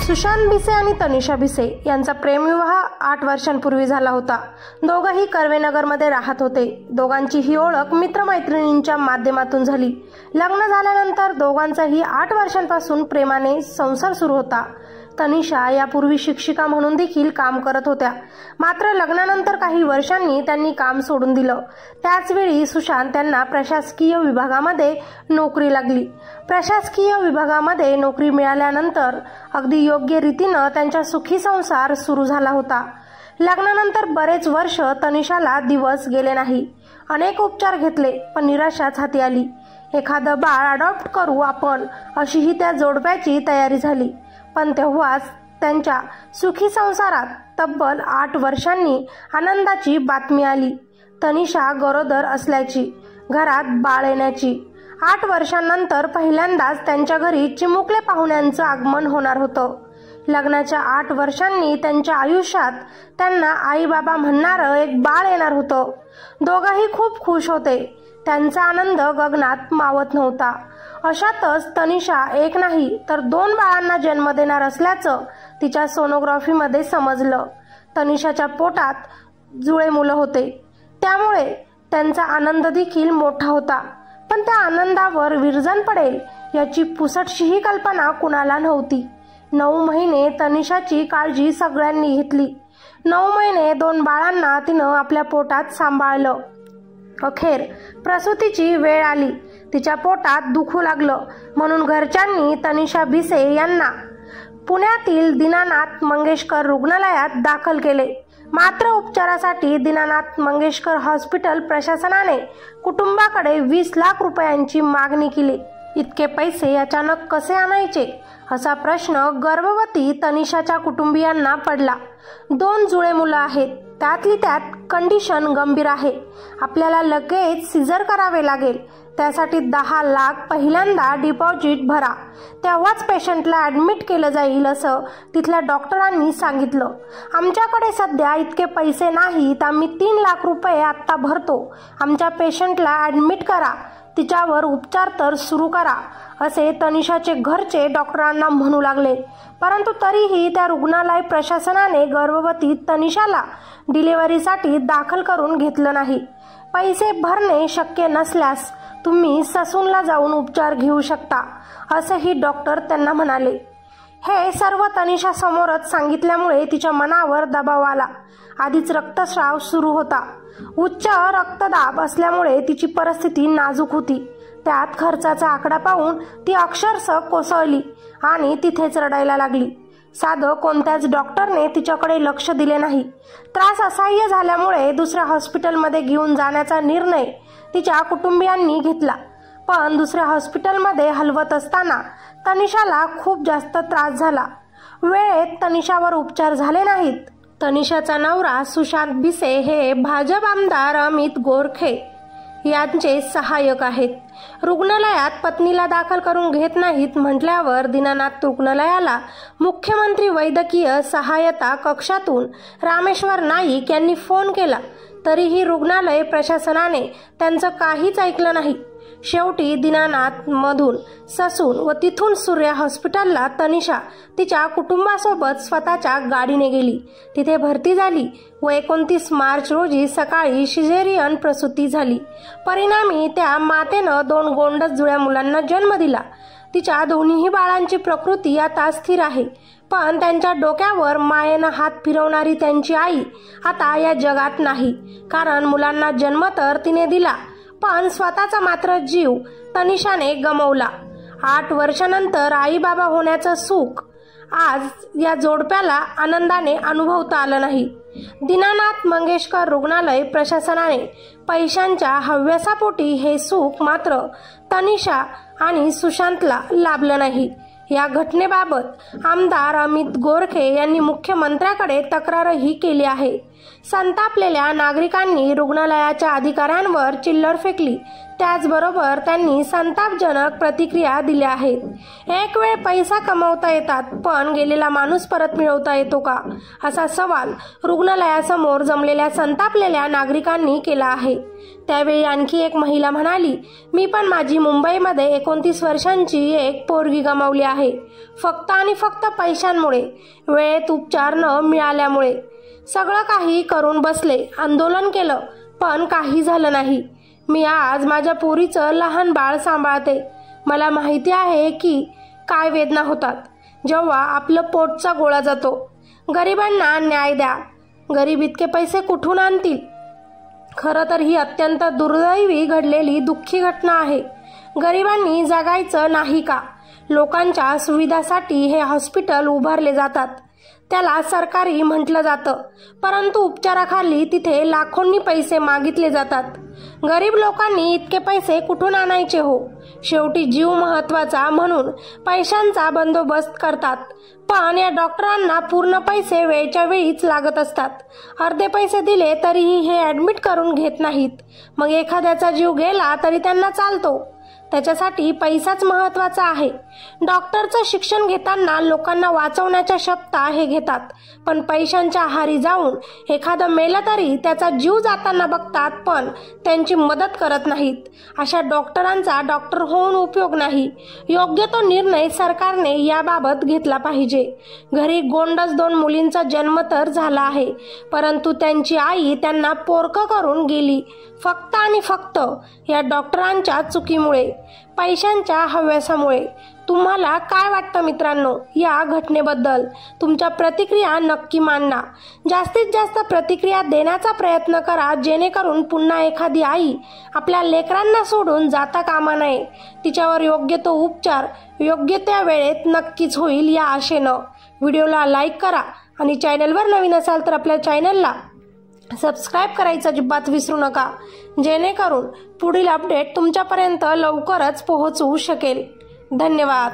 सुशांत भिसे आणि तनिषा भिसे यांचा प्रेमविवाह 8 वर्षांपूर्वी झाला होता। दोघंही कर्वेनगरमध्ये राहत होते। दोघांची ही ओळख मित्रमैत्रिणींच्या माध्यमातून झाली। लग्न झाल्यानंतर दोघांचाही 8 वर्षांपासून प्रेमाने संसार सुरू होता। तनिषा यापूर्वी शिक्षिका म्हणून देखील काम करत होत्या, मात्र लग्नानंतर काही वर्षांनी त्यांनी काम सोडून दिलं। त्याचवेळी सुशांत यांना प्रशासकीय विभागामध्ये नोकरी लागली। प्रशासकीय विभागामध्ये नोकरी मिळाल्यानंतर अगदी योग्य रीतीने त्यांचा सुखी संसार सुरू झाला होता। लग्नानंतर बरेच वर्ष तनिषाला दिवस गेले नाही। अनेक उपचार घेतले पण निराशाच हाती आली। एखादं बाळ अडॉप्ट करू आपण अशीही त्या जोडप्याची तयारी झाली, पण तेव्हाच त्यांच्या सुखी संसारात तब्बल 8 वर्षांनी आनंदाची बातमी आली। तनिषा गरोदर असल्याची, घरात बाळ येण्याची। 8 वर्षांनंतर पहिल्यांदाच त्यांच्या घरी चिमुकले पाहुण्यांचं आगमन होणार होतं। लग्नाच्या 8 वर्षांनी त्यांच्या आयुष्यात त्यांना आई बाबा म्हणणारं एक बाळ येणार होतं। दोघंही खूप खुश होते। त्यांचा आनंद गगनात मावत नव्हता। अशातच तनिषा एक नाही तर 2 बाळांना जन्म देणार असल्याचं तिच्या सोनोग्राफीमध्ये समजलं। तनिषाच्या पोटात जुळे मुलं होते, त्यामुळे त्यांचा आनंद देखील मोठा होता। पण त्या आनंदावर विरजण पडेल याची पुसटशीही कल्पना कुणाला नव्हती। 9 महिने तनिषाची काळजी सगळ्यांनी घेतली। 9 महिने 2 बाळांना तिनं आपल्या पोटात सांभाळलं। अखेर प्रसूतीची वेळ आली। तिच्या पोटात दुखू लागलं म्हणून घरच्यांनी तनिषा भिसे यांना पुण्यातील दीनानाथ मंगेशकर रुग्णालयात दाखल केले। मात्र उपचारासाठी दीनानाथ मंगेशकर हॉस्पिटल प्रशासनाने कुटुंबाकडे 20 लाख रुपयांची मागणी केली। इतके पैसे अचानक कसे आणायचे असा प्रश्न गर्भवती तनिषाच्या कुटुंबियांना पडला। 2 जुळे मुलं आहेत, त्यातली त्यात कंडिशन गंभीर आहे। आपल्याला लगेच सिझर करावे लागेल। त्यासाठी 10 लाख पहिल्यांदा डिपॉझिट भरा, तेव्हाच पेशंटला ॲडमिट केलं जाईल असं तिथल्या डॉक्टरांनी सांगितलं। आमच्याकडे सध्या इतके पैसे नाहीत, आम्ही 3 लाख रुपये आत्ता भरतो। आमच्या पेशंटला ॲडमिट करा, तिच्यावर उपचार तर सुरू करा असे तनिषाचे घरचे डॉक्टरांना म्हणू लागले। परंतु तरीही त्या रुग्णालय प्रशासनाने गर्भवती तनिषाला डिलिव्हरीसाठी दाखल करून घेतलं नाही। पैसे भरणे शक्य नसल्यास तुम्ही ससूनला जाऊन उपचार घेऊ शकता असंही डॉक्टर त्यांना म्हणाले। हे सर्व तनिषा समोरच सांगितल्यामुळे तिच्या मनावर दबाव आला। आधीच रक्तस्राव सुरू होता, उच्च रक्तदाब असल्यामुळे तिची परिस्थिती नाजूक होती। त्यात खर्चाचा आकडा पाहून ती अक्षरशः कोसळली आणि तिथेच रडायला लागली। साधं कोणत्याच डॉक्टरने तिच्याकडे लक्ष दिले नाही। त्रास असह्य झाल्यामुळे दुसऱ्या हॉस्पिटलमध्ये घेऊन जाण्याचा निर्णय तिच्या कुटुंबियांनी घेतला। पण दुसऱ्या हॉस्पिटलमध्ये हलवत असताना तनिषाला खूप जास्त त्रास झाला। वेळेत तनिषावर उपचार झाले नाहीत। तनिषाचा नवरा सुशांत भिसे हे भाजप आमदार अमित गोरखे यांचे सहाय्यक आहेत। रुग्णालयात पत्नीला दाखल करून घेत नाहीत म्हटल्यावर दीनानाथ रुग्णालयाला मुख्यमंत्री वैद्यकीय सहायता कक्षातून रामेश्वर नाईक यांनी फोन केला, तरीही रुग्णालय प्रशासनाने त्यांचं काहीच ऐकलं नाही। शेवटी दीनानाथ मधून ससून व तिथून सूर्या हॉस्पिटलला तनिषा तिच्या कुटुंबासोबत स्वतःच्या गाडीने गेली। तिथे भरती झाली व 29 मार्च रोजी सकाळी सिझेरियन प्रसूती झाली। परिणामी त्या मातेनं 2 गोंडस जुळ्या मुलांना जन्म दिला। तिच्या दोन्ही बाळांची प्रकृती आता स्थिर आहे, पण त्यांच्या डोक्यावर मायेनं हात फिरवणारी त्यांची आई आता या जगात नाही। कारण मुलांना जन्म तर तिने दिला, पण स्वतःचा मात्र जीव तनिषाने गमावला। 8 वर्षानंतर आई बाबा होण्याचं सुख आज या जोडप्याला आनंदाने अनुभवता आलं नाही। दीनानाथ मंगेशकर रुग्णालय प्रशासनाने पैशांच्या हव्यासापोटी हे सुख मात्र तनिषा आणि सुशांतला लाभलं नाही। या घटनेबाबत आमदार अमित गोरखे यांनी मुख्यमंत्र्याकडे तक्रारही केली आहे। संतापलेल्या नागरिकांनी रुग्णालयाच्या अधिकाऱ्यांवर चिल्लर फेकली। त्याचबरोबर त्यांनी संतापजनक प्रतिक्रिया दिल्या आहेत। एक वेळ पैसा कमवता येतात, पण गेलेला माणूस परत मिळवता येतो का, असा सवाल रुग्णालयासमोर जमलेल्या संतापलेल्या नागरिकांनी केला आहे। त्यावेळी आणखी एक महिला म्हणाली, मी पण माझी मुंबईमध्ये 29 वर्षांची एक पोरगी गमावली आहे, फक्त आणि फक्त पैशांमुळे, वेळेत उपचार न मिळाल्यामुळे। सगळं काही करून बसले, आंदोलन केलं, पण काही झालं नाही। मी आज माझ्या पोरीचं लहान बाळ सांभाळते। मला माहिती आहे की काय वेदना होतात जेव्हा आपलं पोटचा गोळा जातो। गरिबांना न्याय द्या। गरीब इतके पैसे कुठून आणतील? खरं तर ही अत्यंत दुर्दैवी घडलेली दुःखी घटना आहे। गरिबांनी जगायचं नाही का? लोकांच्या सुविधासाठी हे हॉस्पिटल उभारले जातात, त्याला सरकारी म्हटलं जातं, परंतु उपचाराखाली तिथे लाखोंनी पैसे मागितले जातात। गरीब लोकांनी इतके पैसे कुठून आणायचे हो? शेवटी जीव महत्वाचा म्हणून पैशांचा बंदोबस्त करतात, पण या डॉक्टरांना पूर्ण पैसे वेळच्या वेळीच लागत असतात। अर्धे पैसे दिले तरीही हे ऍडमिट करून घेत नाहीत। मग एखाद्याचा जीव गेला तरी त्यांना चालतो, त्याच्यासाठी पैसाच महत्वाचा आहे। डॉक्टरचं शिक्षण घेताना लोकांना वाचवण्याच्या शपथा हे घेतात, पण पैशांच्या आहारी जाऊन एखादं मेलं तरी त्याचा जीव जाताना बघतात, पण त्यांची मदत करत नाहीत। अशा डॉक्टरांचा डॉक्टर होऊन उपयोग नाही। योग्य तो निर्णय सरकारने याबाबत घेतला पाहिजे। घरी गोंडस 2 मुलींचा जन्म तर झाला आहे, परंतु त्यांची आई त्यांना पोरकं करून गेली, फक्त आणि फक्त या डॉक्टरांच्या चुकीमुळे, पैशांच्या हव्यासामुळे। तुम्हाला काय वाटतं मित्रांनो या घटनेबद्दल? तुमच्या प्रतिक्रिया नक्की मांडा। जास्तीत जास्त प्रतिक्रिया देण्याचा प्रयत्न करा, जेणेकरून पुन्हा एखादी आई आपल्या लेकरांना सोडून जाता कामा नये। तिच्यावर योग्य तो उपचार योग्य त्या वेळेत नक्कीच होईल या आशेनं। व्हिडिओला लाईक करा आणि चॅनलवर नवीन असाल तर आपल्या चॅनलला सबस्क्राईब करायचं अजिबात विसरू नका, जेणेकरून पुढील अपडेट तुमच्यापर्यंत लवकरच पोहोचू शकेल। धन्यवाद।